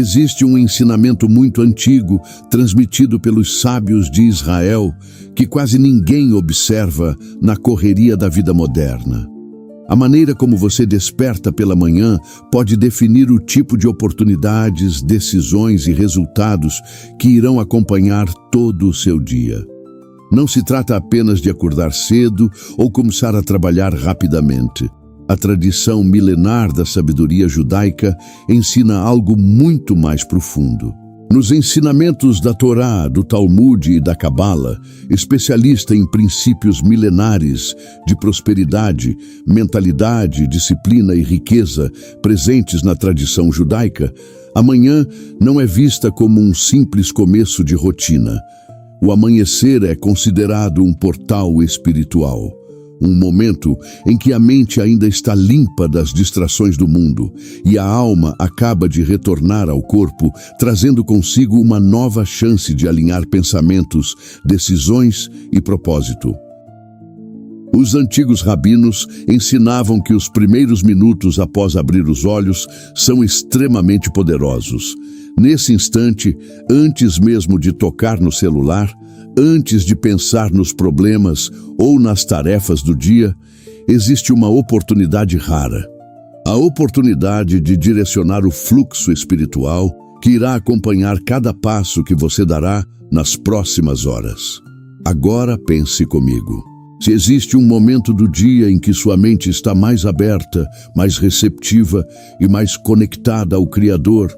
Existe um ensinamento muito antigo, transmitido pelos sábios de Israel, que quase ninguém observa na correria da vida moderna. A maneira como você desperta pela manhã pode definir o tipo de oportunidades, decisões e resultados que irão acompanhar todo o seu dia. Não se trata apenas de acordar cedo ou começar a trabalhar rapidamente. A tradição milenar da sabedoria judaica ensina algo muito mais profundo. Nos ensinamentos da Torá, do Talmud e da Cabala, especialista em princípios milenares de prosperidade, mentalidade, disciplina e riqueza presentes na tradição judaica, a manhã não é vista como um simples começo de rotina. O amanhecer é considerado um portal espiritual. Um momento em que a mente ainda está limpa das distrações do mundo e a alma acaba de retornar ao corpo, trazendo consigo uma nova chance de alinhar pensamentos, decisões e propósito. Os antigos rabinos ensinavam que os primeiros minutos após abrir os olhos são extremamente poderosos. Nesse instante, antes mesmo de tocar no celular, antes de pensar nos problemas ou nas tarefas do dia, existe uma oportunidade rara. A oportunidade de direcionar o fluxo espiritual que irá acompanhar cada passo que você dará nas próximas horas. Agora pense comigo. Se existe um momento do dia em que sua mente está mais aberta, mais receptiva e mais conectada ao Criador,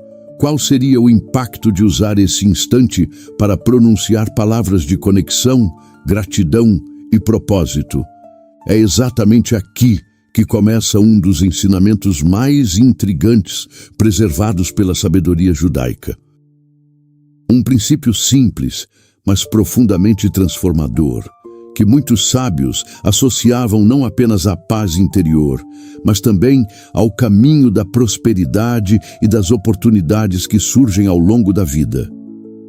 qual seria o impacto de usar esse instante para pronunciar palavras de conexão, gratidão e propósito? É exatamente aqui que começa um dos ensinamentos mais intrigantes preservados pela sabedoria judaica. Um princípio simples, mas profundamente transformador, que muitos sábios associavam não apenas à paz interior, mas também ao caminho da prosperidade e das oportunidades que surgem ao longo da vida.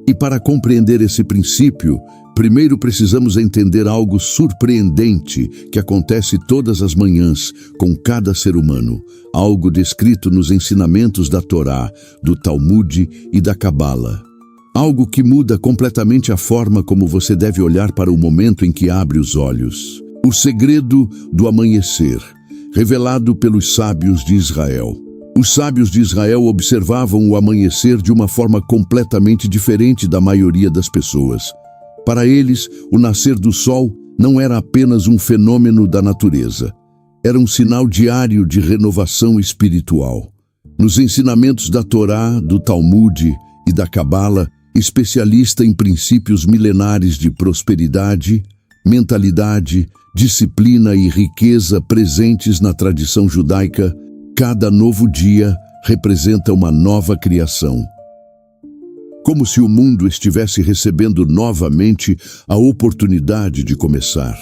E para compreender esse princípio, primeiro precisamos entender algo surpreendente que acontece todas as manhãs com cada ser humano, algo descrito nos ensinamentos da Torá, do Talmud e da Cabala. Algo que muda completamente a forma como você deve olhar para o momento em que abre os olhos. O segredo do amanhecer, revelado pelos sábios de Israel. Os sábios de Israel observavam o amanhecer de uma forma completamente diferente da maioria das pessoas. Para eles, o nascer do sol não era apenas um fenômeno da natureza. Era um sinal diário de renovação espiritual. Nos ensinamentos da Torá, do Talmud e da Cabala, especialista em princípios milenares de prosperidade, mentalidade, disciplina e riqueza presentes na tradição judaica, cada novo dia representa uma nova criação. Como se o mundo estivesse recebendo novamente a oportunidade de começar.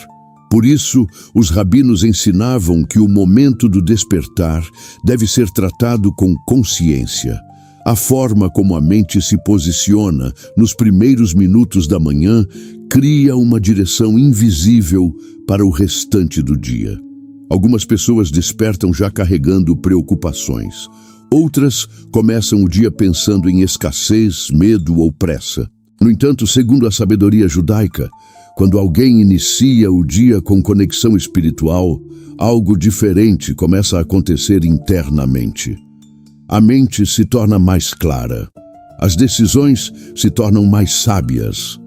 Por isso, os rabinos ensinavam que o momento do despertar deve ser tratado com consciência. A forma como a mente se posiciona nos primeiros minutos da manhã cria uma direção invisível para o restante do dia. Algumas pessoas despertam já carregando preocupações. Outras começam o dia pensando em escassez, medo ou pressa. No entanto, segundo a sabedoria judaica, quando alguém inicia o dia com conexão espiritual, algo diferente começa a acontecer internamente. A mente se torna mais clara, as decisões se tornam mais sábias,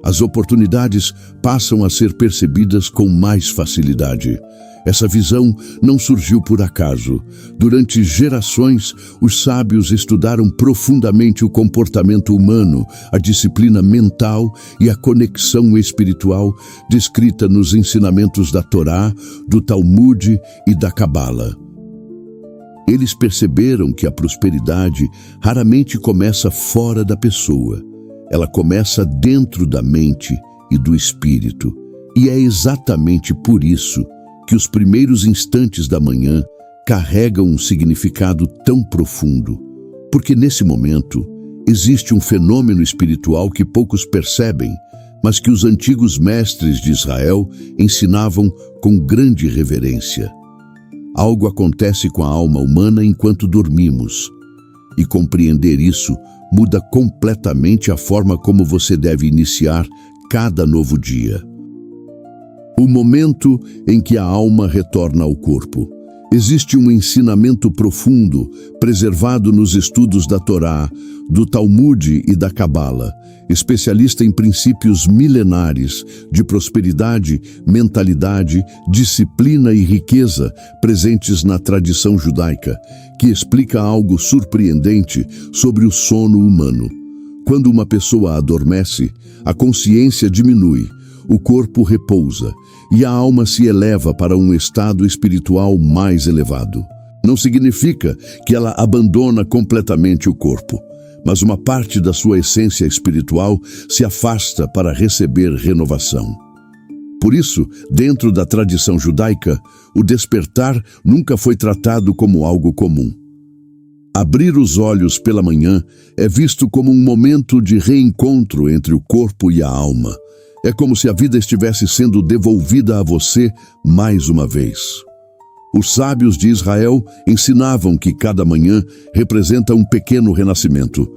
as oportunidades passam a ser percebidas com mais facilidade. Essa visão não surgiu por acaso. Durante gerações, os sábios estudaram profundamente o comportamento humano, a disciplina mental e a conexão espiritual descrita nos ensinamentos da Torá, do Talmud e da Cabala. Eles perceberam que a prosperidade raramente começa fora da pessoa. Ela começa dentro da mente e do espírito. E é exatamente por isso que os primeiros instantes da manhã carregam um significado tão profundo. Porque nesse momento existe um fenômeno espiritual que poucos percebem, mas que os antigos mestres de Israel ensinavam com grande reverência. Algo acontece com a alma humana enquanto dormimos. E compreender isso muda completamente a forma como você deve iniciar cada novo dia. O momento em que a alma retorna ao corpo. Existe um ensinamento profundo, preservado nos estudos da Torá, do Talmud e da Cabala, especialista em princípios milenares de prosperidade, mentalidade, disciplina e riqueza presentes na tradição judaica, que explica algo surpreendente sobre o sono humano. Quando uma pessoa adormece, a consciência diminui, o corpo repousa e a alma se eleva para um estado espiritual mais elevado. Não significa que ela abandona completamente o corpo, mas uma parte da sua essência espiritual se afasta para receber renovação. Por isso, dentro da tradição judaica, o despertar nunca foi tratado como algo comum. Abrir os olhos pela manhã é visto como um momento de reencontro entre o corpo e a alma. É como se a vida estivesse sendo devolvida a você mais uma vez. Os sábios de Israel ensinavam que cada manhã representa um pequeno renascimento.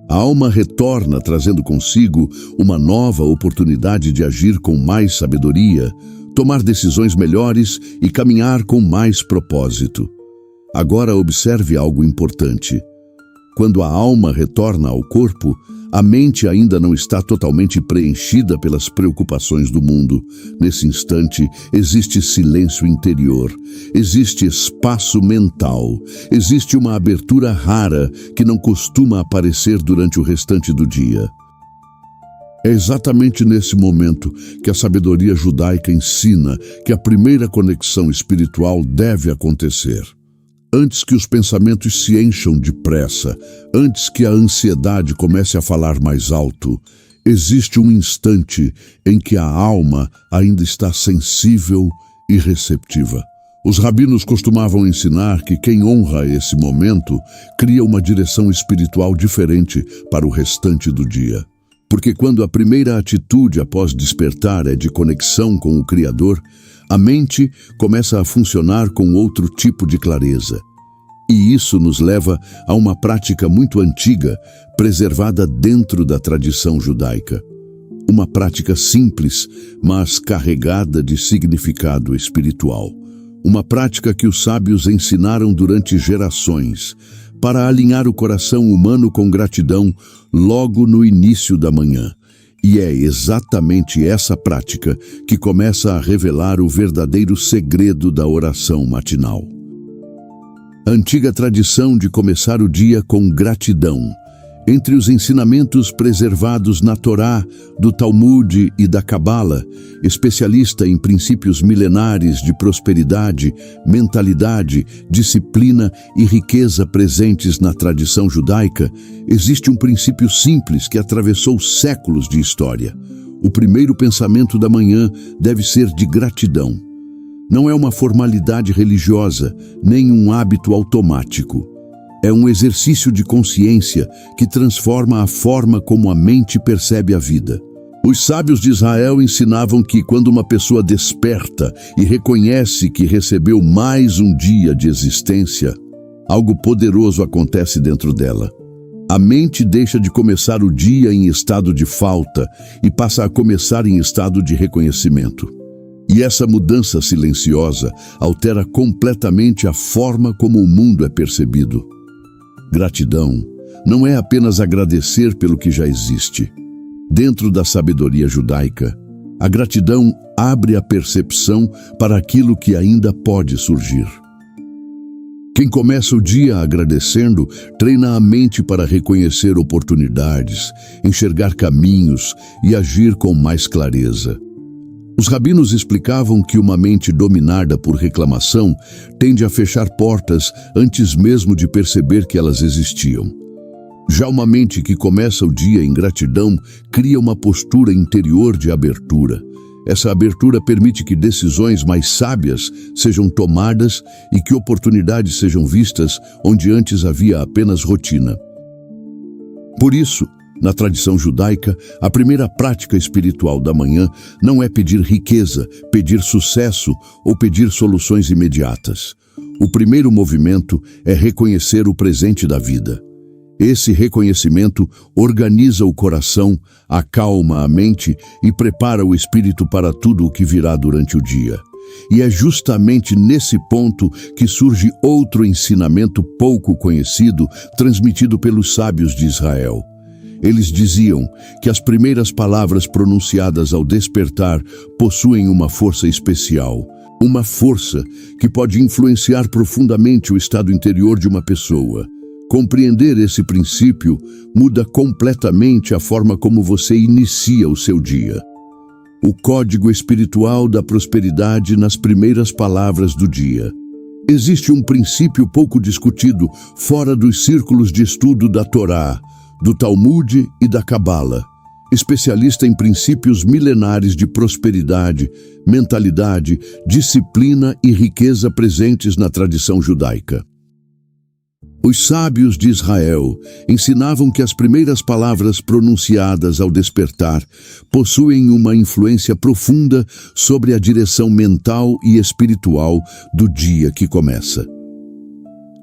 A alma retorna trazendo consigo uma nova oportunidade de agir com mais sabedoria, tomar decisões melhores e caminhar com mais propósito. Agora observe algo importante. Quando a alma retorna ao corpo, a mente ainda não está totalmente preenchida pelas preocupações do mundo. Nesse instante, existe silêncio interior, existe espaço mental, existe uma abertura rara que não costuma aparecer durante o restante do dia. É exatamente nesse momento que a sabedoria judaica ensina que a primeira conexão espiritual deve acontecer. Antes que os pensamentos se encham depressa, antes que a ansiedade comece a falar mais alto, existe um instante em que a alma ainda está sensível e receptiva. Os rabinos costumavam ensinar que quem honra esse momento cria uma direção espiritual diferente para o restante do dia. Porque quando a primeira atitude após despertar é de conexão com o Criador, a mente começa a funcionar com outro tipo de clareza. E isso nos leva a uma prática muito antiga, preservada dentro da tradição judaica. Uma prática simples, mas carregada de significado espiritual. Uma prática que os sábios ensinaram durante gerações, para alinhar o coração humano com gratidão logo no início da manhã. E é exatamente essa prática que começa a revelar o verdadeiro segredo da oração matinal. A antiga tradição de começar o dia com gratidão. Entre os ensinamentos preservados na Torá, do Talmud e da Cabala, especialista em princípios milenares de prosperidade, mentalidade, disciplina e riqueza presentes na tradição judaica, existe um princípio simples que atravessou séculos de história. O primeiro pensamento da manhã deve ser de gratidão. Não é uma formalidade religiosa, nem um hábito automático. É um exercício de consciência que transforma a forma como a mente percebe a vida. Os sábios de Israel ensinavam que quando uma pessoa desperta e reconhece que recebeu mais um dia de existência, algo poderoso acontece dentro dela. A mente deixa de começar o dia em estado de falta e passa a começar em estado de reconhecimento. E essa mudança silenciosa altera completamente a forma como o mundo é percebido. Gratidão não é apenas agradecer pelo que já existe. Dentro da sabedoria judaica, a gratidão abre a percepção para aquilo que ainda pode surgir. Quem começa o dia agradecendo, treina a mente para reconhecer oportunidades, enxergar caminhos e agir com mais clareza. Os rabinos explicavam que uma mente dominada por reclamação tende a fechar portas antes mesmo de perceber que elas existiam. Já uma mente que começa o dia em gratidão cria uma postura interior de abertura. Essa abertura permite que decisões mais sábias sejam tomadas e que oportunidades sejam vistas onde antes havia apenas rotina. Por isso, na tradição judaica, a primeira prática espiritual da manhã não é pedir riqueza, pedir sucesso ou pedir soluções imediatas. O primeiro movimento é reconhecer o presente da vida. Esse reconhecimento organiza o coração, acalma a mente e prepara o espírito para tudo o que virá durante o dia. E é justamente nesse ponto que surge outro ensinamento pouco conhecido, transmitido pelos sábios de Israel. Eles diziam que as primeiras palavras pronunciadas ao despertar possuem uma força especial. Uma força que pode influenciar profundamente o estado interior de uma pessoa. Compreender esse princípio muda completamente a forma como você inicia o seu dia. O código espiritual da prosperidade nas primeiras palavras do dia. Existe um princípio pouco discutido fora dos círculos de estudo da Torá, do Talmud e da Cabala. Especialista em princípios milenares de prosperidade, mentalidade, disciplina e riqueza presentes na tradição judaica. Os sábios de Israel ensinavam que as primeiras palavras pronunciadas ao despertar possuem uma influência profunda sobre a direção mental e espiritual do dia que começa.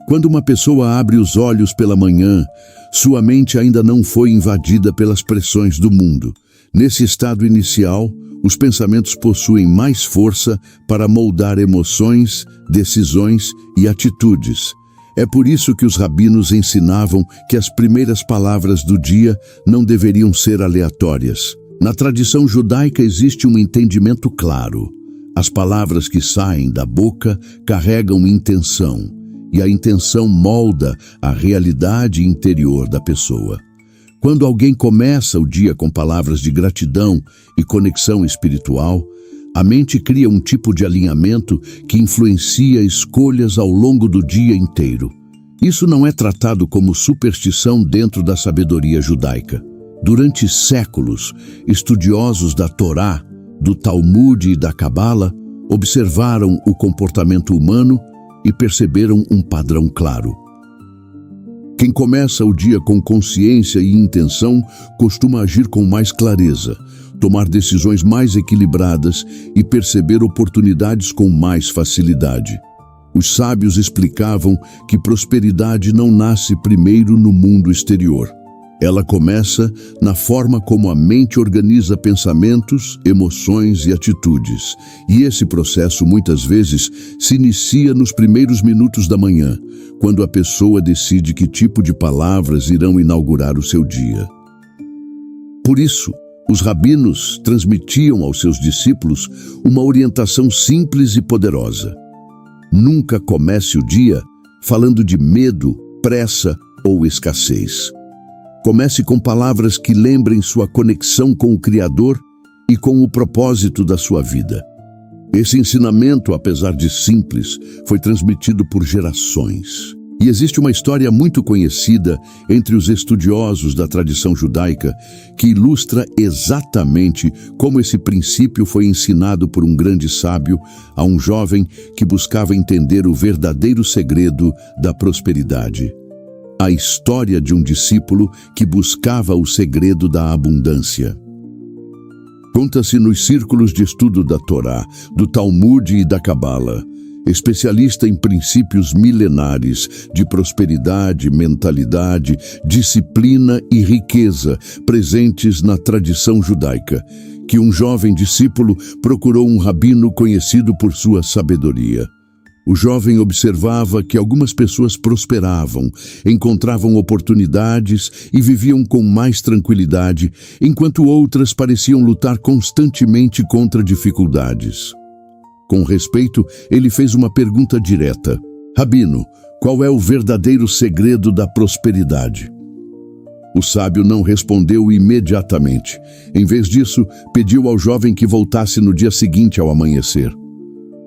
Quando uma pessoa abre os olhos pela manhã, sua mente ainda não foi invadida pelas pressões do mundo. Nesse estado inicial, os pensamentos possuem mais força para moldar emoções, decisões e atitudes. É por isso que os rabinos ensinavam que as primeiras palavras do dia não deveriam ser aleatórias. Na tradição judaica existe um entendimento claro. As palavras que saem da boca carregam intenção, e a intenção molda a realidade interior da pessoa. Quando alguém começa o dia com palavras de gratidão e conexão espiritual, a mente cria um tipo de alinhamento que influencia escolhas ao longo do dia inteiro. Isso não é tratado como superstição dentro da sabedoria judaica. Durante séculos, estudiosos da Torá, do Talmud e da Cabala observaram o comportamento humano e perceberam um padrão claro. Quem começa o dia com consciência e intenção costuma agir com mais clareza, tomar decisões mais equilibradas e perceber oportunidades com mais facilidade. Os sábios explicavam que prosperidade não nasce primeiro no mundo exterior. Ela começa na forma como a mente organiza pensamentos, emoções e atitudes. E esse processo muitas vezes se inicia nos primeiros minutos da manhã, quando a pessoa decide que tipo de palavras irão inaugurar o seu dia. Por isso, os rabinos transmitiam aos seus discípulos uma orientação simples e poderosa. Nunca comece o dia falando de medo, pressa ou escassez. Comece com palavras que lembrem sua conexão com o Criador e com o propósito da sua vida. Esse ensinamento, apesar de simples, foi transmitido por gerações. E existe uma história muito conhecida entre os estudiosos da tradição judaica que ilustra exatamente como esse princípio foi ensinado por um grande sábio a um jovem que buscava entender o verdadeiro segredo da prosperidade. A história de um discípulo que buscava o segredo da abundância. Conta-se nos círculos de estudo da Torá, do Talmud e da Cabala. Especialista em princípios milenares de prosperidade, mentalidade, disciplina e riqueza presentes na tradição judaica, que um jovem discípulo procurou um rabino conhecido por sua sabedoria. O jovem observava que algumas pessoas prosperavam, encontravam oportunidades e viviam com mais tranquilidade, enquanto outras pareciam lutar constantemente contra dificuldades. Com respeito, ele fez uma pergunta direta. Rabino, qual é o verdadeiro segredo da prosperidade? O sábio não respondeu imediatamente. Em vez disso, pediu ao jovem que voltasse no dia seguinte ao amanhecer.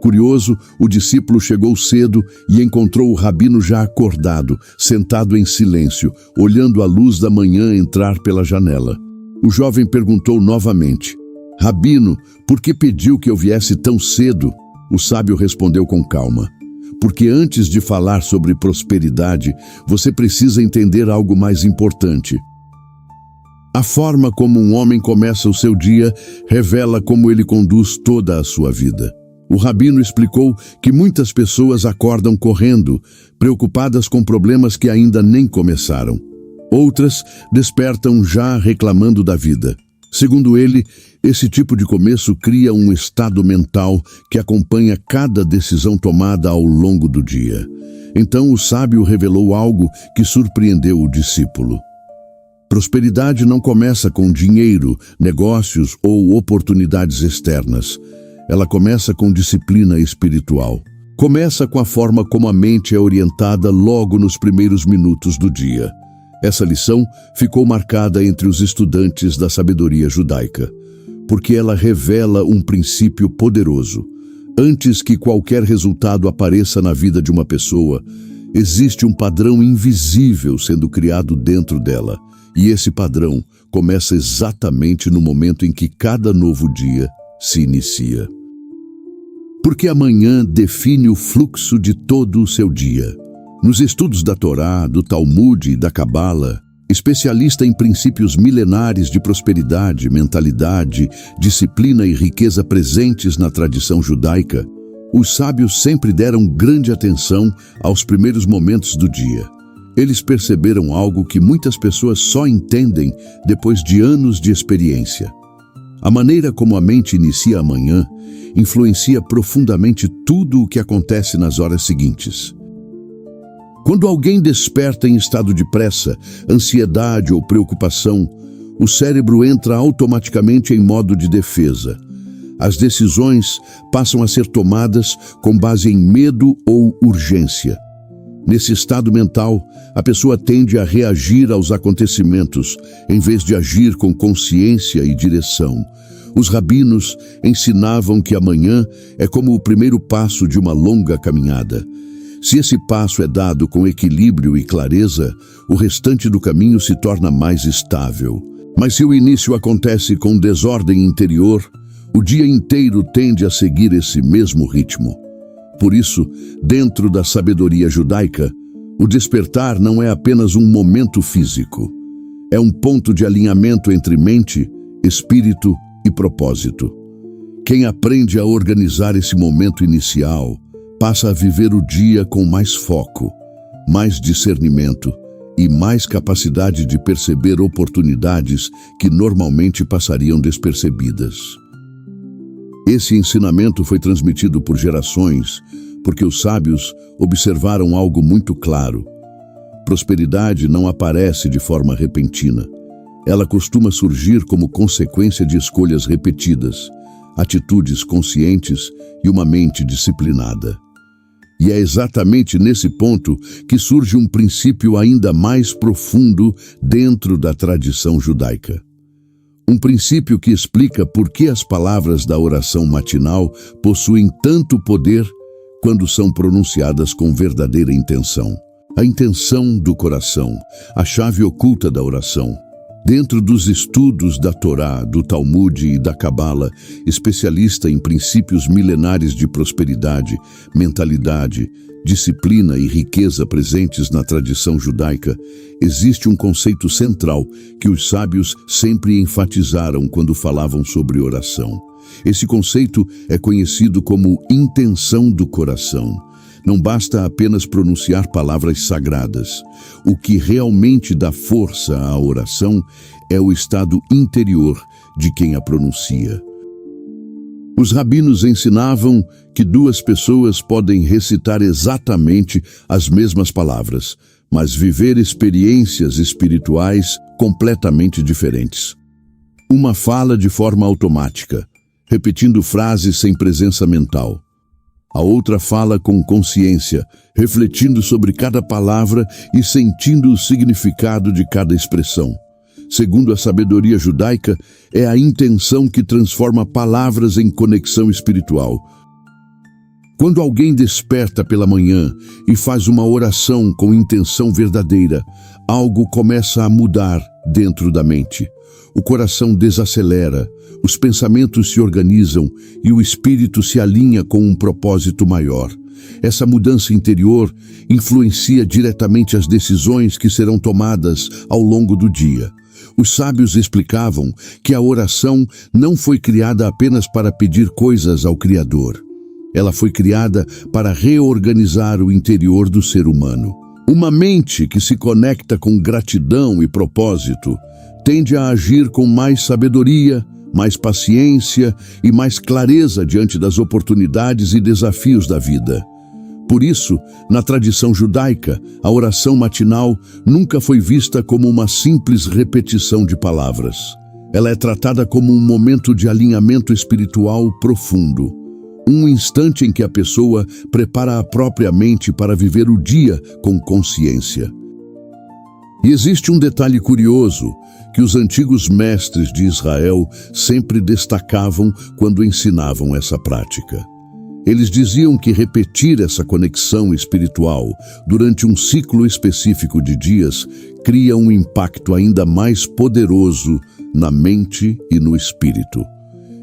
Curioso, o discípulo chegou cedo e encontrou o rabino já acordado, sentado em silêncio, olhando a luz da manhã entrar pela janela. O jovem perguntou novamente: Rabino, por que pediu que eu viesse tão cedo? O sábio respondeu com calma: porque antes de falar sobre prosperidade, você precisa entender algo mais importante. A forma como um homem começa o seu dia revela como ele conduz toda a sua vida. O rabino explicou que muitas pessoas acordam correndo, preocupadas com problemas que ainda nem começaram. Outras despertam já reclamando da vida. Segundo ele, esse tipo de começo cria um estado mental que acompanha cada decisão tomada ao longo do dia. Então o sábio revelou algo que surpreendeu o discípulo. Prosperidade não começa com dinheiro, negócios ou oportunidades externas. Ela começa com disciplina espiritual. Começa com a forma como a mente é orientada logo nos primeiros minutos do dia. Essa lição ficou marcada entre os estudantes da sabedoria judaica, porque ela revela um princípio poderoso. Antes que qualquer resultado apareça na vida de uma pessoa, existe um padrão invisível sendo criado dentro dela, e esse padrão começa exatamente no momento em que cada novo dia se inicia. Porque amanhã define o fluxo de todo o seu dia. Nos estudos da Torá, do Talmud e da Cabala, especialista em princípios milenares de prosperidade, mentalidade, disciplina e riqueza presentes na tradição judaica, os sábios sempre deram grande atenção aos primeiros momentos do dia. Eles perceberam algo que muitas pessoas só entendem depois de anos de experiência. A maneira como a mente inicia a manhã influencia profundamente tudo o que acontece nas horas seguintes. Quando alguém desperta em estado de pressa, ansiedade ou preocupação, o cérebro entra automaticamente em modo de defesa. As decisões passam a ser tomadas com base em medo ou urgência. Nesse estado mental, a pessoa tende a reagir aos acontecimentos, em vez de agir com consciência e direção. Os rabinos ensinavam que amanhã é como o primeiro passo de uma longa caminhada. Se esse passo é dado com equilíbrio e clareza, o restante do caminho se torna mais estável. Mas se o início acontece com desordem interior, o dia inteiro tende a seguir esse mesmo ritmo. Por isso, dentro da sabedoria judaica, o despertar não é apenas um momento físico. É um ponto de alinhamento entre mente, espírito e propósito. Quem aprende a organizar esse momento inicial passa a viver o dia com mais foco, mais discernimento e mais capacidade de perceber oportunidades que normalmente passariam despercebidas. Esse ensinamento foi transmitido por gerações, porque os sábios observaram algo muito claro. Prosperidade não aparece de forma repentina. Ela costuma surgir como consequência de escolhas repetidas, atitudes conscientes e uma mente disciplinada. E é exatamente nesse ponto que surge um princípio ainda mais profundo dentro da tradição judaica. Um princípio que explica por que as palavras da oração matinal possuem tanto poder quando são pronunciadas com verdadeira intenção. A intenção do coração, a chave oculta da oração. Dentro dos estudos da Torá, do Talmud e da Cabala, especialista em princípios milenares de prosperidade, mentalidade, disciplina e riqueza presentes na tradição judaica, existe um conceito central que os sábios sempre enfatizaram quando falavam sobre oração. Esse conceito é conhecido como intenção do coração. Não basta apenas pronunciar palavras sagradas. O que realmente dá força à oração é o estado interior de quem a pronuncia. Os rabinos ensinavam que duas pessoas podem recitar exatamente as mesmas palavras, mas viver experiências espirituais completamente diferentes. Uma fala de forma automática, repetindo frases sem presença mental. A outra fala com consciência, refletindo sobre cada palavra e sentindo o significado de cada expressão. Segundo a sabedoria judaica, é a intenção que transforma palavras em conexão espiritual. Quando alguém desperta pela manhã e faz uma oração com intenção verdadeira, algo começa a mudar dentro da mente. O coração desacelera, os pensamentos se organizam e o espírito se alinha com um propósito maior. Essa mudança interior influencia diretamente as decisões que serão tomadas ao longo do dia. Os sábios explicavam que a oração não foi criada apenas para pedir coisas ao Criador. Ela foi criada para reorganizar o interior do ser humano. Uma mente que se conecta com gratidão e propósito tende a agir com mais sabedoria, mais paciência e mais clareza diante das oportunidades e desafios da vida. Por isso, na tradição judaica, a oração matinal nunca foi vista como uma simples repetição de palavras. Ela é tratada como um momento de alinhamento espiritual profundo. Um instante em que a pessoa prepara a própria mente para viver o dia com consciência. E existe um detalhe curioso que os antigos mestres de Israel sempre destacavam quando ensinavam essa prática. Eles diziam que repetir essa conexão espiritual durante um ciclo específico de dias cria um impacto ainda mais poderoso na mente e no espírito.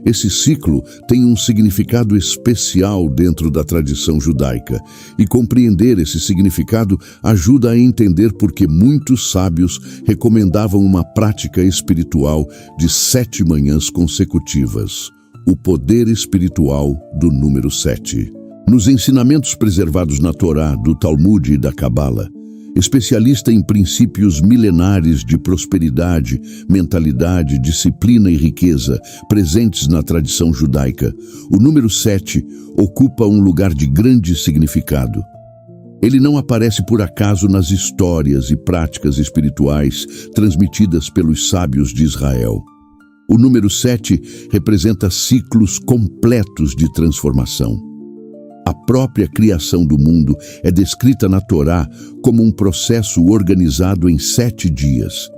Esse ciclo tem um significado especial dentro da tradição judaica, e compreender esse significado ajuda a entender por que muitos sábios recomendavam uma prática espiritual de 7 manhãs consecutivas. O poder espiritual do número 7. Nos ensinamentos preservados na Torá, do Talmud e da Cabala, especialista em princípios milenares de prosperidade, mentalidade, disciplina e riqueza presentes na tradição judaica, o número 7 ocupa um lugar de grande significado. Ele não aparece por acaso nas histórias e práticas espirituais transmitidas pelos sábios de Israel. O número 7 representa ciclos completos de transformação. A própria criação do mundo é descrita na Torá como um processo organizado em 7 dias.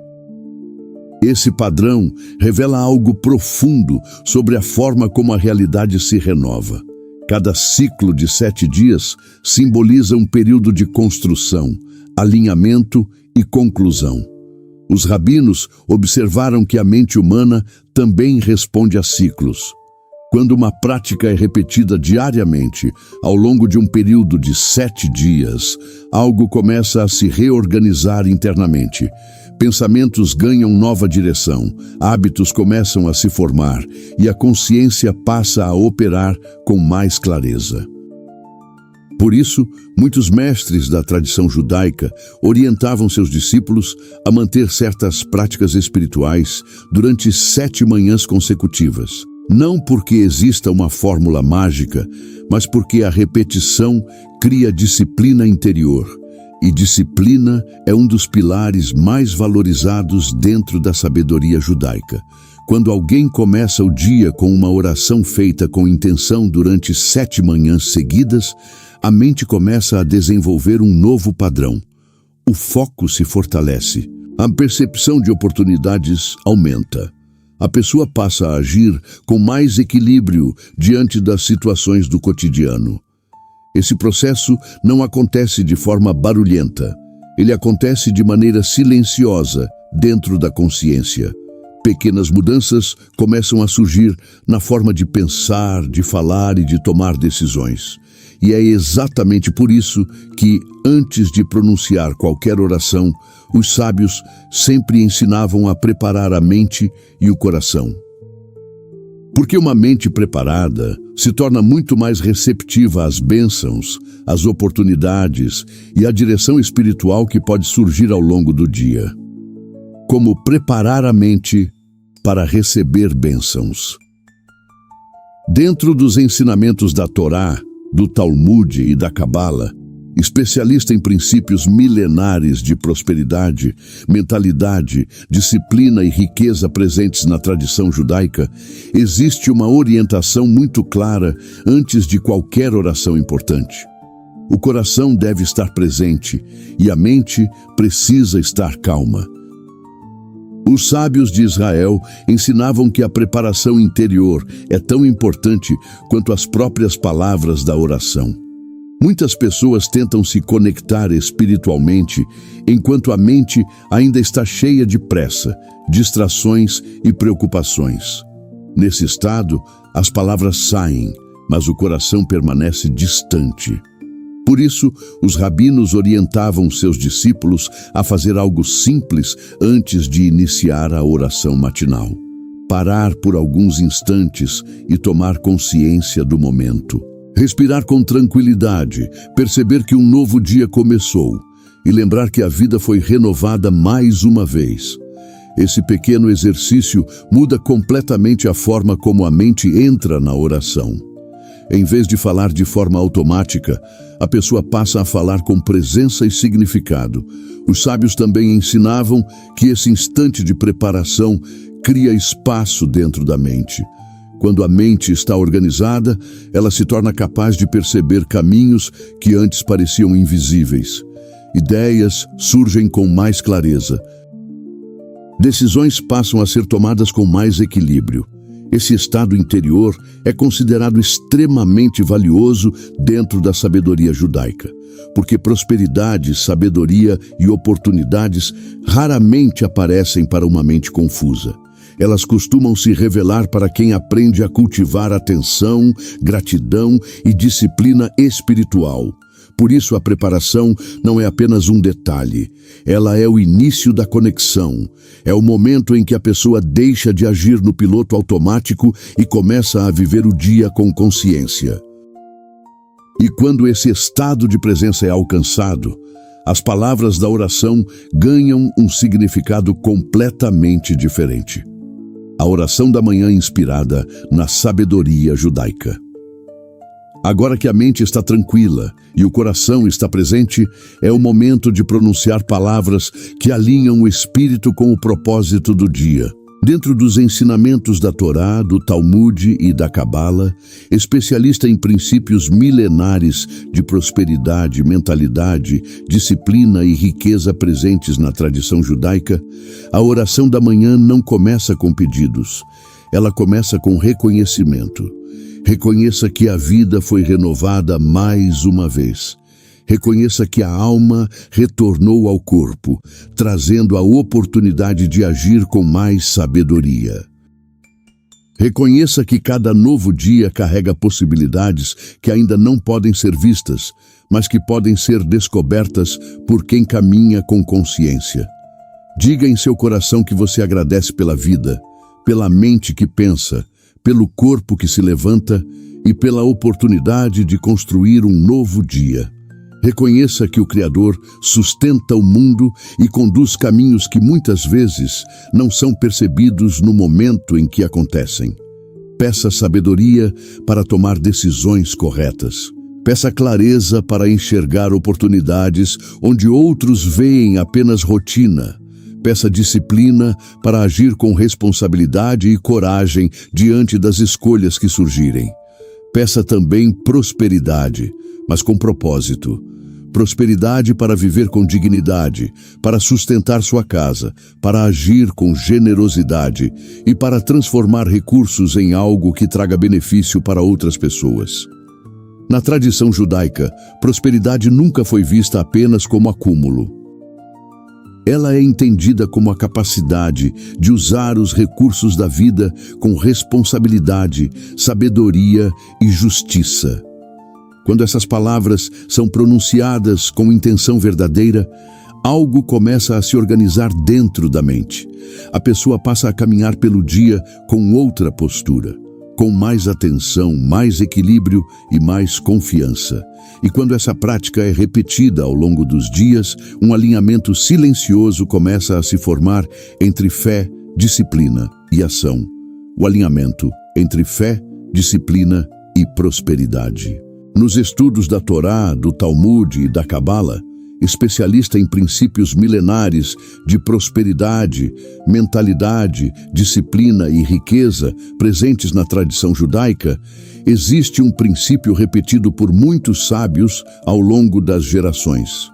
Esse padrão revela algo profundo sobre a forma como a realidade se renova. Cada ciclo de 7 dias simboliza um período de construção, alinhamento e conclusão. Os rabinos observaram que a mente humana também responde a ciclos. Quando uma prática é repetida diariamente, ao longo de um período de 7 dias, algo começa a se reorganizar internamente. Pensamentos ganham nova direção, hábitos começam a se formar e a consciência passa a operar com mais clareza. Por isso, muitos mestres da tradição judaica orientavam seus discípulos a manter certas práticas espirituais durante 7 manhãs consecutivas. Não porque exista uma fórmula mágica, mas porque a repetição cria disciplina interior. E disciplina é um dos pilares mais valorizados dentro da sabedoria judaica. Quando alguém começa o dia com uma oração feita com intenção durante 7 manhãs seguidas, a mente começa a desenvolver um novo padrão. O foco se fortalece. A percepção de oportunidades aumenta. A pessoa passa a agir com mais equilíbrio diante das situações do cotidiano. Esse processo não acontece de forma barulhenta. Ele acontece de maneira silenciosa, dentro da consciência. Pequenas mudanças começam a surgir na forma de pensar, de falar e de tomar decisões. E é exatamente por isso que, antes de pronunciar qualquer oração, os sábios sempre ensinavam a preparar a mente e o coração. Porque uma mente preparada se torna muito mais receptiva às bênçãos, às oportunidades e à direção espiritual que pode surgir ao longo do dia. Como preparar a mente para receber bênçãos. Dentro dos ensinamentos da Torá, do Talmud e da Cabala, especialista em princípios milenares de prosperidade, mentalidade, disciplina e riqueza presentes na tradição judaica, existe uma orientação muito clara antes de qualquer oração importante. O coração deve estar presente e a mente precisa estar calma. Os sábios de Israel ensinavam que a preparação interior é tão importante quanto as próprias palavras da oração. Muitas pessoas tentam se conectar espiritualmente enquanto a mente ainda está cheia de pressa, distrações e preocupações. Nesse estado, as palavras saem, mas o coração permanece distante. Por isso, os rabinos orientavam seus discípulos a fazer algo simples antes de iniciar a oração matinal. Parar por alguns instantes e tomar consciência do momento. Respirar com tranquilidade, perceber que um novo dia começou e lembrar que a vida foi renovada mais uma vez. Esse pequeno exercício muda completamente a forma como a mente entra na oração. Em vez de falar de forma automática, a pessoa passa a falar com presença e significado. Os sábios também ensinavam que esse instante de preparação cria espaço dentro da mente. Quando a mente está organizada, ela se torna capaz de perceber caminhos que antes pareciam invisíveis. Ideias surgem com mais clareza. Decisões passam a ser tomadas com mais equilíbrio. Esse estado interior é considerado extremamente valioso dentro da sabedoria judaica, porque prosperidade, sabedoria e oportunidades raramente aparecem para uma mente confusa. Elas costumam se revelar para quem aprende a cultivar atenção, gratidão e disciplina espiritual. Por isso, a preparação não é apenas um detalhe. Ela é o início da conexão. É o momento em que a pessoa deixa de agir no piloto automático e começa a viver o dia com consciência. E quando esse estado de presença é alcançado, as palavras da oração ganham um significado completamente diferente. A oração da manhã inspirada na sabedoria judaica. Agora que a mente está tranquila e o coração está presente, é o momento de pronunciar palavras que alinham o espírito com o propósito do dia. Dentro dos ensinamentos da Torá, do Talmud e da Cabala, especialista em princípios milenares de prosperidade, mentalidade, disciplina e riqueza presentes na tradição judaica, a oração da manhã não começa com pedidos, ela começa com reconhecimento. Reconheça que a vida foi renovada mais uma vez. Reconheça que a alma retornou ao corpo, trazendo a oportunidade de agir com mais sabedoria. Reconheça que cada novo dia carrega possibilidades que ainda não podem ser vistas, mas que podem ser descobertas por quem caminha com consciência. Diga em seu coração que você agradece pela vida, pela mente que pensa, pelo corpo que se levanta e pela oportunidade de construir um novo dia. Reconheça que o Criador sustenta o mundo e conduz caminhos que muitas vezes não são percebidos no momento em que acontecem. Peça sabedoria para tomar decisões corretas. Peça clareza para enxergar oportunidades onde outros veem apenas rotina. Peça disciplina para agir com responsabilidade e coragem diante das escolhas que surgirem. Peça também prosperidade, mas com propósito. Prosperidade para viver com dignidade, para sustentar sua casa, para agir com generosidade e para transformar recursos em algo que traga benefício para outras pessoas. Na tradição judaica, prosperidade nunca foi vista apenas como acúmulo. Ela é entendida como a capacidade de usar os recursos da vida com responsabilidade, sabedoria e justiça. Quando essas palavras são pronunciadas com intenção verdadeira, algo começa a se organizar dentro da mente. A pessoa passa a caminhar pelo dia com outra postura, com mais atenção, mais equilíbrio e mais confiança. E quando essa prática é repetida ao longo dos dias, um alinhamento silencioso começa a se formar entre fé, disciplina e ação. O alinhamento entre fé, disciplina e prosperidade. Nos estudos da Torá, do Talmud e da Cabala, especialista em princípios milenares de prosperidade, mentalidade, disciplina e riqueza presentes na tradição judaica, existe um princípio repetido por muitos sábios ao longo das gerações.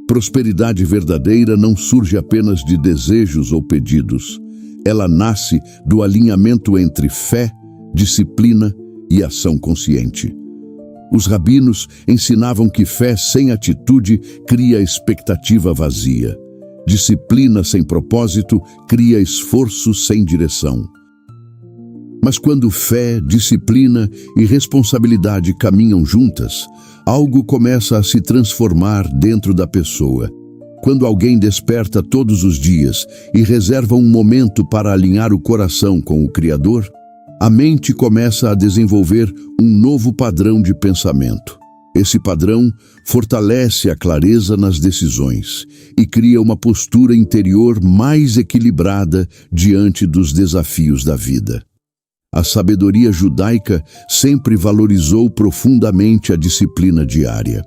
Prosperidade verdadeira não surge apenas de desejos ou pedidos. Ela nasce do alinhamento entre fé, disciplina e ação consciente. Os rabinos ensinavam que fé sem atitude cria expectativa vazia. Disciplina sem propósito cria esforço sem direção. Mas quando fé, disciplina e responsabilidade caminham juntas, algo começa a se transformar dentro da pessoa. Quando alguém desperta todos os dias e reserva um momento para alinhar o coração com o Criador, a mente começa a desenvolver um novo padrão de pensamento. Esse padrão fortalece a clareza nas decisões e cria uma postura interior mais equilibrada diante dos desafios da vida. A sabedoria judaica sempre valorizou profundamente a disciplina diária.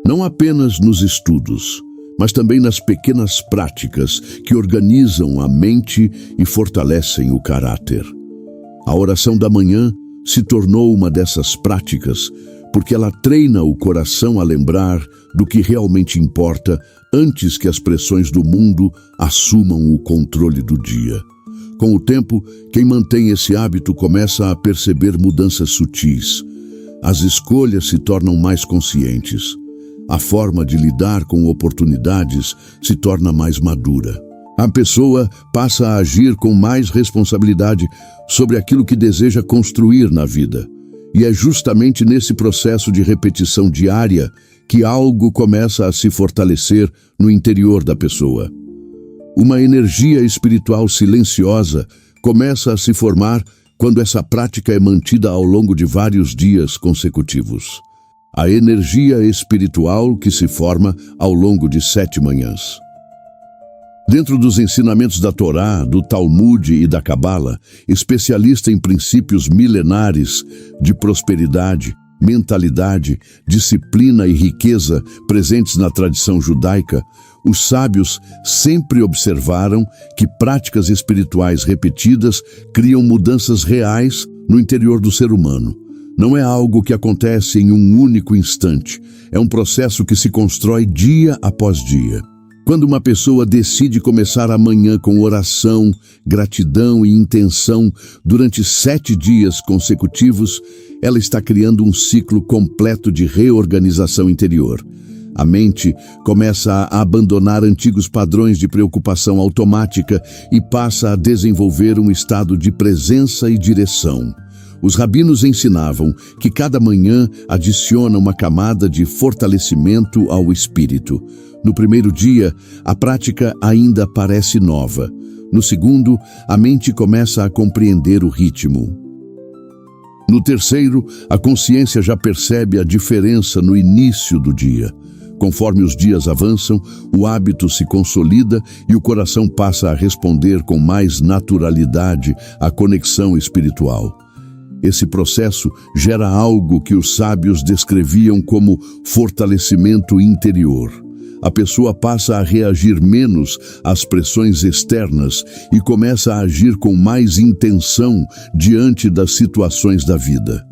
Não apenas nos estudos, mas também nas pequenas práticas que organizam a mente e fortalecem o caráter. A oração da manhã se tornou uma dessas práticas, porque ela treina o coração a lembrar do que realmente importa antes que as pressões do mundo assumam o controle do dia. Com o tempo, quem mantém esse hábito começa a perceber mudanças sutis. As escolhas se tornam mais conscientes. A forma de lidar com oportunidades se torna mais madura. A pessoa passa a agir com mais responsabilidade sobre aquilo que deseja construir na vida. E é justamente nesse processo de repetição diária que algo começa a se fortalecer no interior da pessoa. Uma energia espiritual silenciosa começa a se formar quando essa prática é mantida ao longo de vários dias consecutivos. A energia espiritual que se forma ao longo de 7 manhãs. Dentro dos ensinamentos da Torá, do Talmud e da Cabala, especialista em princípios milenares de prosperidade, mentalidade, disciplina e riqueza presentes na tradição judaica, os sábios sempre observaram que práticas espirituais repetidas criam mudanças reais no interior do ser humano. Não é algo que acontece em um único instante, é um processo que se constrói dia após dia. Quando uma pessoa decide começar a manhã com oração, gratidão e intenção durante 7 dias consecutivos, ela está criando um ciclo completo de reorganização interior. A mente começa a abandonar antigos padrões de preocupação automática e passa a desenvolver um estado de presença e direção. Os rabinos ensinavam que cada manhã adiciona uma camada de fortalecimento ao espírito. No primeiro dia, a prática ainda parece nova. No segundo, a mente começa a compreender o ritmo. No terceiro, a consciência já percebe a diferença no início do dia. Conforme os dias avançam, o hábito se consolida e o coração passa a responder com mais naturalidade à conexão espiritual. Esse processo gera algo que os sábios descreviam como fortalecimento interior. A pessoa passa a reagir menos às pressões externas e começa a agir com mais intenção diante das situações da vida.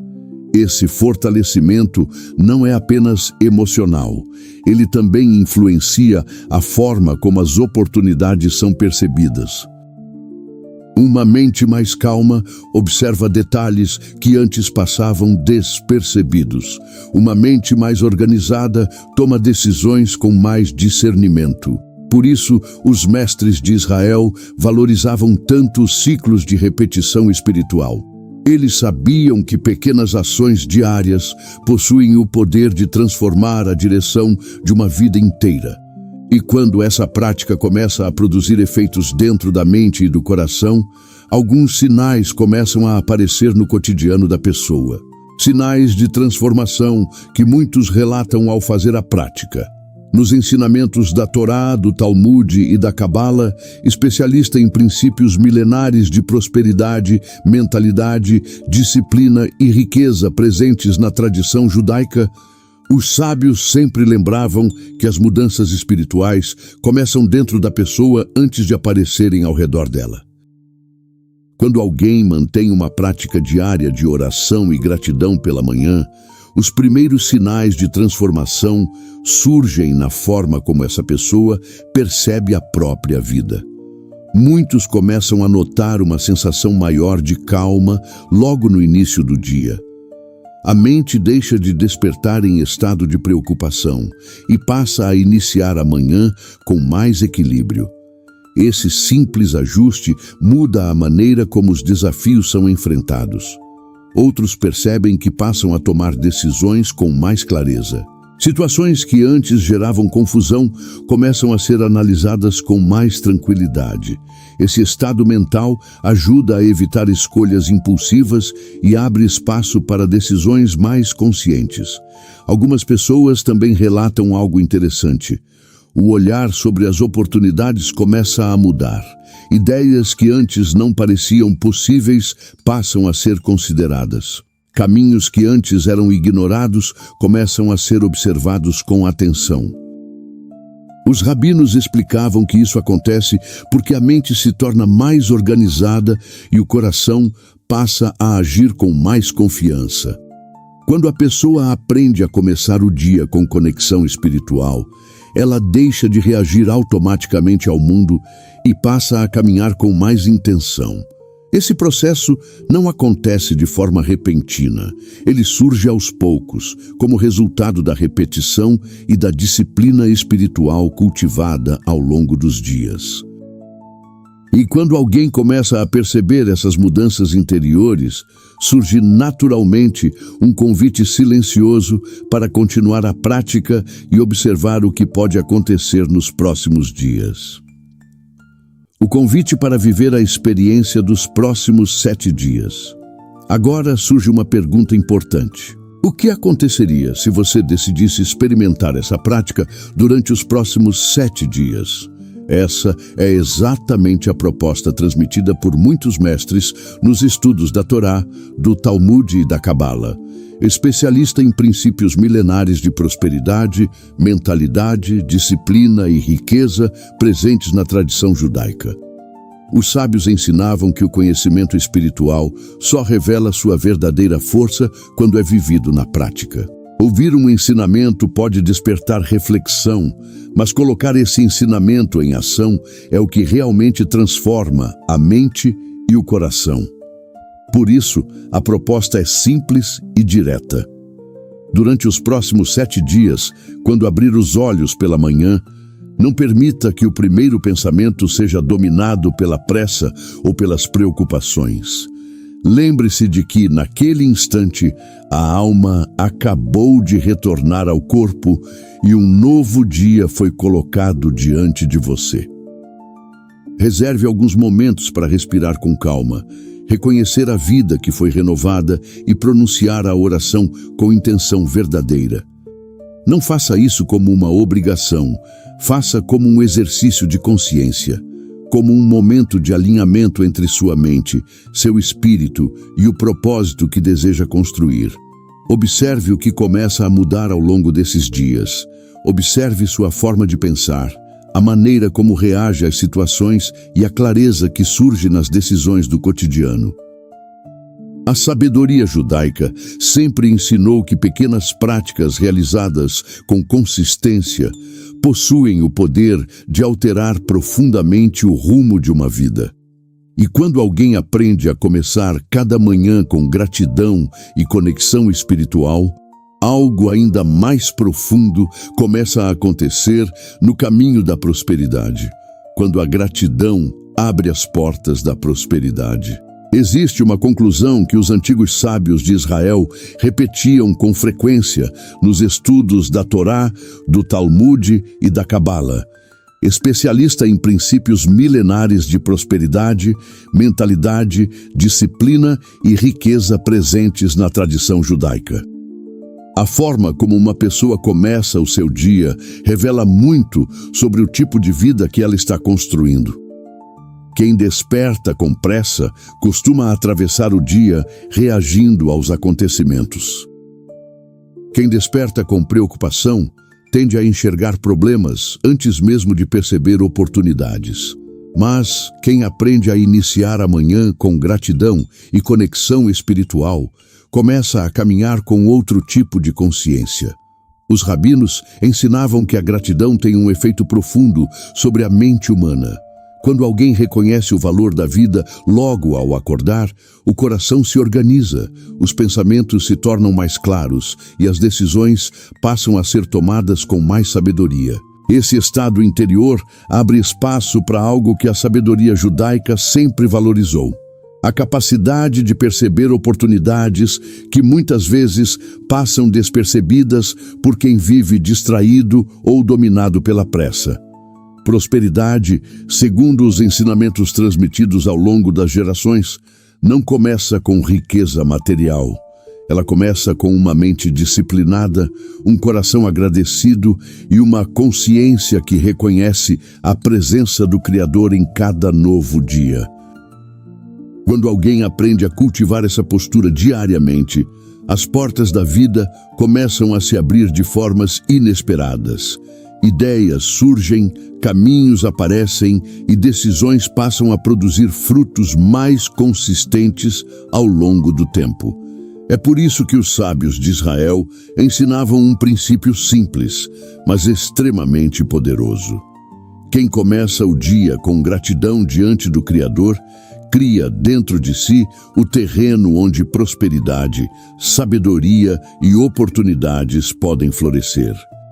Esse fortalecimento não é apenas emocional, ele também influencia a forma como as oportunidades são percebidas. Uma mente mais calma observa detalhes que antes passavam despercebidos. Uma mente mais organizada toma decisões com mais discernimento. Por isso, os mestres de Israel valorizavam tanto os ciclos de repetição espiritual. Eles sabiam que pequenas ações diárias possuem o poder de transformar a direção de uma vida inteira. E quando essa prática começa a produzir efeitos dentro da mente e do coração, alguns sinais começam a aparecer no cotidiano da pessoa. Sinais de transformação que muitos relatam ao fazer a prática. Nos ensinamentos da Torá, do Talmud e da Cabala, especialista em princípios milenares de prosperidade, mentalidade, disciplina e riqueza presentes na tradição judaica, os sábios sempre lembravam que as mudanças espirituais começam dentro da pessoa antes de aparecerem ao redor dela. Quando alguém mantém uma prática diária de oração e gratidão pela manhã, os primeiros sinais de transformação surgem na forma como essa pessoa percebe a própria vida. Muitos começam a notar uma sensação maior de calma logo no início do dia. A mente deixa de despertar em estado de preocupação e passa a iniciar a manhã com mais equilíbrio. Esse simples ajuste muda a maneira como os desafios são enfrentados. Outros percebem que passam a tomar decisões com mais clareza. Situações que antes geravam confusão começam a ser analisadas com mais tranquilidade. Esse estado mental ajuda a evitar escolhas impulsivas e abre espaço para decisões mais conscientes. Algumas pessoas também relatam algo interessante. O olhar sobre as oportunidades começa a mudar. Ideias que antes não pareciam possíveis passam a ser consideradas. Caminhos que antes eram ignorados começam a ser observados com atenção. Os rabinos explicavam que isso acontece porque a mente se torna mais organizada e o coração passa a agir com mais confiança. Quando a pessoa aprende a começar o dia com conexão espiritual, ela deixa de reagir automaticamente ao mundo e passa a caminhar com mais intenção. Esse processo não acontece de forma repentina. Ele surge aos poucos, como resultado da repetição e da disciplina espiritual cultivada ao longo dos dias. E quando alguém começa a perceber essas mudanças interiores, surge naturalmente um convite silencioso para continuar a prática e observar o que pode acontecer nos próximos dias. O convite para viver a experiência dos próximos 7 dias. Agora surge uma pergunta importante. O que aconteceria se você decidisse experimentar essa prática durante os próximos 7 dias? Essa é exatamente a proposta transmitida por muitos mestres nos estudos da Torá, do Talmud e da Cabala. Especialista em princípios milenares de prosperidade, mentalidade, disciplina e riqueza presentes na tradição judaica. Os sábios ensinavam que o conhecimento espiritual só revela sua verdadeira força quando é vivido na prática. Ouvir um ensinamento pode despertar reflexão, mas colocar esse ensinamento em ação é o que realmente transforma a mente e o coração. Por isso, a proposta é simples e direta. Durante os próximos 7 dias, quando abrir os olhos pela manhã, não permita que o primeiro pensamento seja dominado pela pressa ou pelas preocupações. Lembre-se de que, naquele instante, a alma acabou de retornar ao corpo e um novo dia foi colocado diante de você. Reserve alguns momentos para respirar com calma, reconhecer a vida que foi renovada e pronunciar a oração com intenção verdadeira. Não faça isso como uma obrigação, faça como um exercício de consciência, como um momento de alinhamento entre sua mente, seu espírito e o propósito que deseja construir. Observe o que começa a mudar ao longo desses dias. Observe sua forma de pensar, a maneira como reage às situações e a clareza que surge nas decisões do cotidiano. A sabedoria judaica sempre ensinou que pequenas práticas realizadas com consistência possuem o poder de alterar profundamente o rumo de uma vida. E quando alguém aprende a começar cada manhã com gratidão e conexão espiritual, algo ainda mais profundo começa a acontecer no caminho da prosperidade, quando a gratidão abre as portas da prosperidade. Existe uma conclusão que os antigos sábios de Israel repetiam com frequência nos estudos da Torá, do Talmud e da Cabala. Especialista em princípios milenares de prosperidade, mentalidade, disciplina e riqueza presentes na tradição judaica. A forma como uma pessoa começa o seu dia revela muito sobre o tipo de vida que ela está construindo. Quem desperta com pressa costuma atravessar o dia reagindo aos acontecimentos. Quem desperta com preocupação tende a enxergar problemas antes mesmo de perceber oportunidades. Mas quem aprende a iniciar a manhã com gratidão e conexão espiritual começa a caminhar com outro tipo de consciência. Os rabinos ensinavam que a gratidão tem um efeito profundo sobre a mente humana. Quando alguém reconhece o valor da vida logo ao acordar, o coração se organiza, os pensamentos se tornam mais claros e as decisões passam a ser tomadas com mais sabedoria. Esse estado interior abre espaço para algo que a sabedoria judaica sempre valorizou: A capacidade de perceber oportunidades que muitas vezes passam despercebidas por quem vive distraído ou dominado pela pressa. Prosperidade, segundo os ensinamentos transmitidos ao longo das gerações, não começa com riqueza material. Ela começa com uma mente disciplinada, um coração agradecido e uma consciência que reconhece a presença do Criador em cada novo dia. Quando alguém aprende a cultivar essa postura diariamente, as portas da vida começam a se abrir de formas inesperadas. Ideias surgem, caminhos aparecem e decisões passam a produzir frutos mais consistentes ao longo do tempo. É por isso que os sábios de Israel ensinavam um princípio simples, mas extremamente poderoso. Quem começa o dia com gratidão diante do Criador, cria dentro de si o terreno onde prosperidade, sabedoria e oportunidades podem florescer.